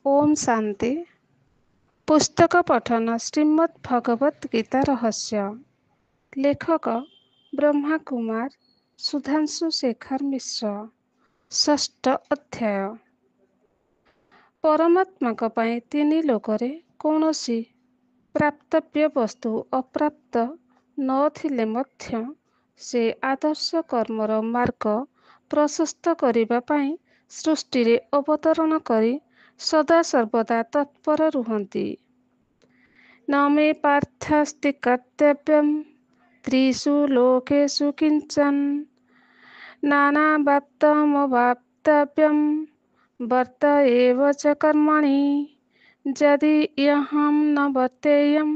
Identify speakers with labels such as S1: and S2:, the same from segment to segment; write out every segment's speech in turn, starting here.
S1: ओम शांति। पुस्तक पठन श्रीमद् भगवत गीता रहस्य। लेखक ब्रह्मा कुमार सुधांशु शेखर मिश्र। षष्ठ अध्याय। परमात्मा ପାଇଁ ତିନି ଲୋକରେ କୌଣସି ପ୍ରାପ୍ତବ୍ୟ ବସ୍ତୁ ଅପ୍ରାପ୍ତ ନଥିଲେ ମଧ୍ୟ ସେ ଆଦର୍ଶ କର୍ମର ମାର୍ଗ ପ୍ରଶସ୍ତ କରିବା ପାଇଁ ସୃଷ୍ଟିରେ ଅବତରଣ କରି ସଦା ସର୍ବଦା ତତ୍ପର ରୁହନ୍ତି। न मे पार्थस्ति कर्तव्यं त्रिषु लोकेषु किञ्चन नानावाप्तमवाप्तव्यं वर्त एव च कर्मणि यदि अहं न वर्तेयं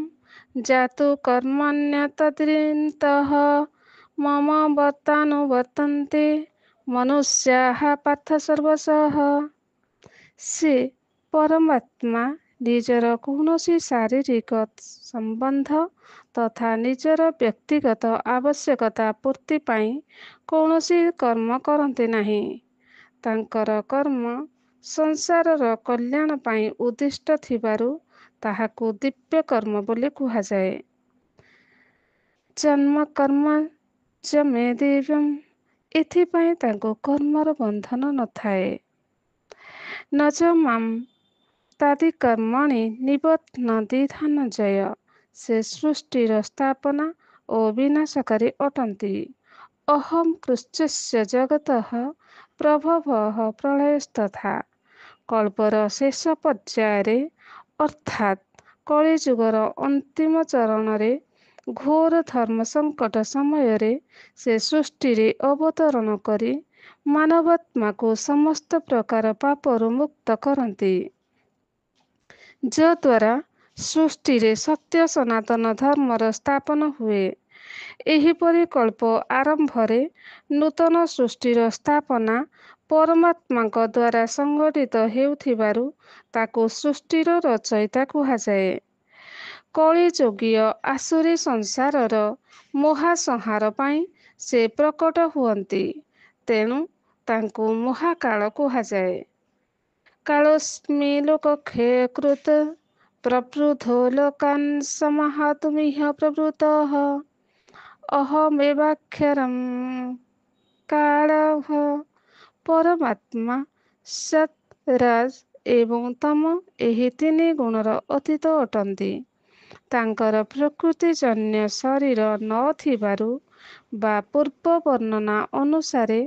S1: जातु कर्मण्यतद्रिन्तः मम वर्तानुवर्तन्ते मनुष्याः पार्थ सर्वशः। से परमात्मा ନିଜର କୌଣସି ଶାରୀରିକ ସମ୍ବନ୍ଧ ତଥା ନିଜର ବ୍ୟକ୍ତିଗତ ଆବଶ୍ୟକତା ପୂର୍ତ୍ତି ପାଇଁ କୌଣସି କର୍ମ କରନ୍ତି ନାହିଁ। ତାଙ୍କର କର୍ମ ସଂସାରର କଲ୍ୟାଣ ପାଇଁ ଉଦ୍ଦିଷ୍ଟ ଥିବାରୁ ତାହାକୁ ଦିବ୍ୟ କର୍ମ ବୋଲି କୁହାଯାଏ। ଜନ୍ମ କର୍ମ ଚ ମେ ଦିବ୍ୟମ୍, ଏଥିପାଇଁ ତାଙ୍କୁ କର୍ମର ବନ୍ଧନ ନଥାଏ। ନ ଚ ମାମ୍ ତାଦି କର୍ମଣି ନିବଧ୍ନନ୍ତି ଧନଞ୍ଜୟ, ସେ ସୃଷ୍ଟିର ସ୍ଥାପନା ଓ ବିନାଶକାରୀ ଅଟନ୍ତି। ଅହଂ କୃଚ୍ଛ୍ରସ୍ୟ ଜଗତଃ ପ୍ରଭବଃ ପ୍ରଳୟସ୍ତଥା। କଳ୍ପର ଶେଷ ପର୍ଯ୍ୟାୟରେ ଅର୍ଥାତ୍ କଳିଯୁଗର ଅନ୍ତିମ ଚରଣରେ ଘୋର ଧର୍ମ ସଙ୍କଟ ସମୟରେ ସେ ସୃଷ୍ଟିରେ ଅବତରଣ କରି ମାନବାତ୍ମାକୁ ସମସ୍ତ ପ୍ରକାର ପାପରୁ ମୁକ୍ତ କରନ୍ତି, ଯଦ୍ୱାରା ସୃଷ୍ଟିରେ ସତ୍ୟ ସନାତନ ଧର୍ମର ସ୍ଥାପନ ହୁଏ। ଏହିପରି କଳ୍ପ ଆରମ୍ଭରେ ନୂତନ ସୃଷ୍ଟିର ସ୍ଥାପନା ପରମାତ୍ମାଙ୍କ ଦ୍ୱାରା ସଂଗଠିତ ହେଉଥିବାରୁ ତାକୁ ସୃଷ୍ଟିର ରଚୟିତା କୁହାଯାଏ। କଳିଯୁଗୀୟ ଆସୁରୀ ସଂସାରର ମହାସଂହାର ପାଇଁ ସେ ପ୍ରକଟ ହୁଅନ୍ତି, ତେଣୁ ତାଙ୍କୁ ମହାକାଳ କୁହାଯାଏ। କାଳୋऽସ୍ମି ଲୋକକ୍ଷୟକୃତ୍ ପ୍ରବୃଦ୍ଧୋ ଲୋକାନ୍ ସଂହାତୁମିହ ପ୍ରବୃତ୍ତଃ ଅହମେବାକ୍ଷରଂ କାଳଃ। ପରମାତ୍ମା ସତ୍, ରଜ ଏବଂ ତମ ଏହି ତିନି ଗୁଣର ଅତୀତ ଅଟନ୍ତି। ତାଙ୍କର ପ୍ରକୃତିଜନ୍ୟ ଶରୀର ନଥିବାରୁ ବା ପୂର୍ବ ବର୍ଣ୍ଣନା ଅନୁସାରେ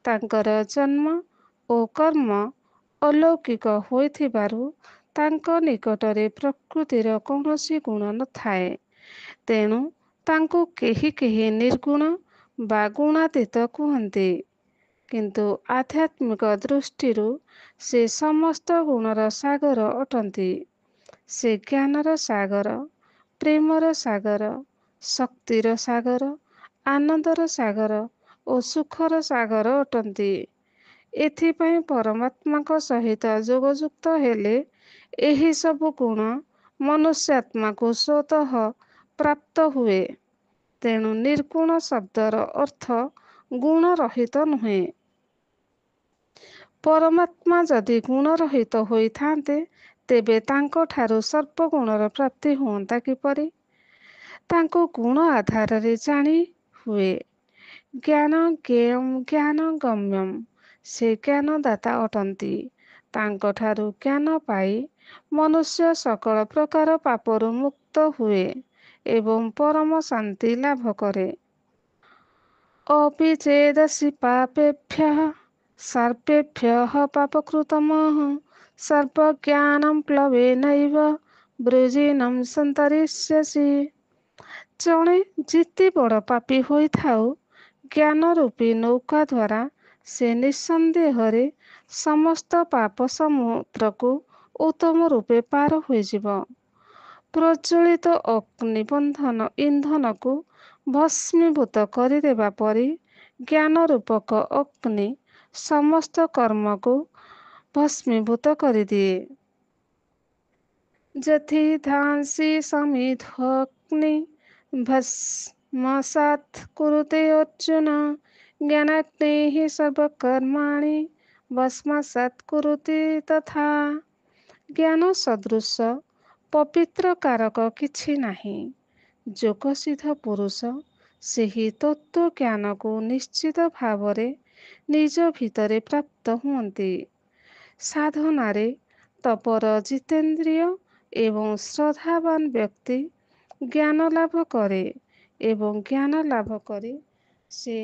S1: ତାଙ୍କର ଜନ୍ମ ଓ କର୍ମ ଅଲୌକିକ ହୋଇଥିବାରୁ ତାଙ୍କ ନିକଟରେ ପ୍ରକୃତିର କୌଣସି ଗୁଣ ନଥାଏ। ତେଣୁ ତାଙ୍କୁ କେହି କେହି ନିର୍ଗୁଣ ବା ଗୁଣାତୀତ କୁହନ୍ତି, କିନ୍ତୁ ଆଧ୍ୟାତ୍ମିକ ଦୃଷ୍ଟିରୁ ସେ ସମସ୍ତ ଗୁଣର ସାଗର ଅଟନ୍ତି। ସେ ଜ୍ଞାନର ସାଗର, ପ୍ରେମର ସାଗର, ଶକ୍ତିର ସାଗର, ଆନନ୍ଦର ସାଗର ଓ ସୁଖର ସାଗର ଅଟନ୍ତି। ଏଥିପାଇଁ ପରମାତ୍ମାଙ୍କ ସହିତ ଯୋଗଯୁକ୍ତ ହେଲେ ଏହି ସବୁ ଗୁଣ ମନୁଷ୍ୟାତ୍ମାକୁ ସ୍ୱତଃ ପ୍ରାପ୍ତ ହୁଏ। ତେଣୁ ନିର୍ଗୁଣ ଶବ୍ଦର ଅର୍ଥ ଗୁଣ ରହିତ ନୁହେଁ। ପରମାତ୍ମା ଯଦି ଗୁଣରହିତ ହୋଇଥାନ୍ତେ ତେବେ ତାଙ୍କଠାରୁ ସର୍ବଗୁଣର ପ୍ରାପ୍ତି ହୁଅନ୍ତା କିପରି? ତାଙ୍କୁ ଗୁଣ ଆଧାରରେ ଜାଣି ହୁଏ। ଜ୍ଞାନ ଜ୍ଞେୟଂ ଜ୍ଞାନ ଗମ୍ୟଂ, ସେ ଜ୍ଞାନଦାତା ଅଟନ୍ତି। ତାଙ୍କଠାରୁ ଜ୍ଞାନ ପାଇ ମନୁଷ୍ୟ ସକଳ ପ୍ରକାର ପାପରୁ ମୁକ୍ତ ହୁଏ ଏବଂ ପରମ ଶାନ୍ତି ଲାଭ କରେ। ଅବିଚେଦସି ପାପେଭ୍ୟଃ ସର୍ବେଭ୍ୟଃ ପାପକୃତମଃ ସର୍ବଜ୍ଞାନଂ ପ୍ଳବେନୈବ ବୃଜିନଂ ସନ୍ତରିଷ୍ୟସି। ଜଣେ ଯେତେ ବଡ଼ ପାପୀ ହୋଇଥାଉ, ଜ୍ଞାନ ରୂପୀ ନୌକା ଦ୍ୱାରା ସେ ନିଃସନ୍ଦେହରେ ସମସ୍ତ ପାପ ସମୁଦ୍ରକୁ ଉତ୍ତମ ରୂପେ ପାର ହୋଇଯିବ। ପ୍ରଜ୍ୱଳିତ ଅଗ୍ନିବନ୍ଧନ ଇନ୍ଧନକୁ ଭସ୍ମୀଭୂତ କରିଦେବା ପରି ଜ୍ଞାନ ରୂପକ ଅଗ୍ନି ସମସ୍ତ କର୍ମକୁ ଭସ୍ମୀଭୂତ କରିଦିଏ। ଯଥି ଧାଂସି ସମିଧୋऽଗ୍ନି ଭସ୍ମସାତ୍ କୁରୁତେ ଅର୍ଜୁନ ଜ୍ଞାନାଗ୍ନିଃ ସର୍ବକର୍ମାଣि ଭସ୍ମସାତ୍ କୁରୁତେ ତଥା। ଜ୍ଞାନ ସଦୃଶ ପବିତ୍ର କାରକ କିଛି ନାହିଁ। ଯୋଗସିଦ୍ଧ ପୁରୁଷ ସେହି ତତ୍ତ୍ୱ ଜ୍ଞାନକୁ ନିଶ୍ଚିତ ଭାବରେ ନିଜ ଭିତରେ ପ୍ରାପ୍ତ ହୁଅନ୍ତି। ସାଧନାରେ ତପର ଜିତେନ୍ଦ୍ରିୟ ଏବଂ ଶ୍ରଦ୍ଧାବାନ ବ୍ୟକ୍ତି ଜ୍ଞାନ ଲାଭ କରେ ଏବଂ ଜ୍ଞାନ ଲାଭ କରି ସେ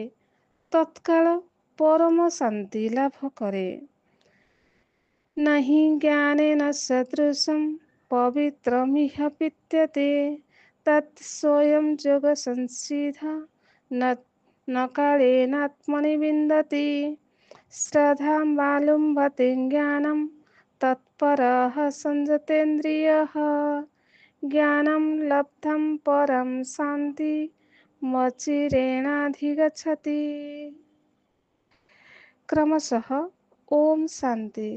S1: ତତ୍କାଳ ପରମ ଶାନ୍ତି ଲାଭ କରେ। नहि জ্ঞানেन सदृशं पवित्रमिह विद्यते तत् स्वयं योगसंसिद्ध न कालेनात्मनि विन्दति श्रद्धां वालुम्भते ज्ञानं तत्परः संयतेन्द्रियः ज्ञानं लब्धं परं शान्तिमचिरेणाधिगच्छति। क्रमशः ओम शांति।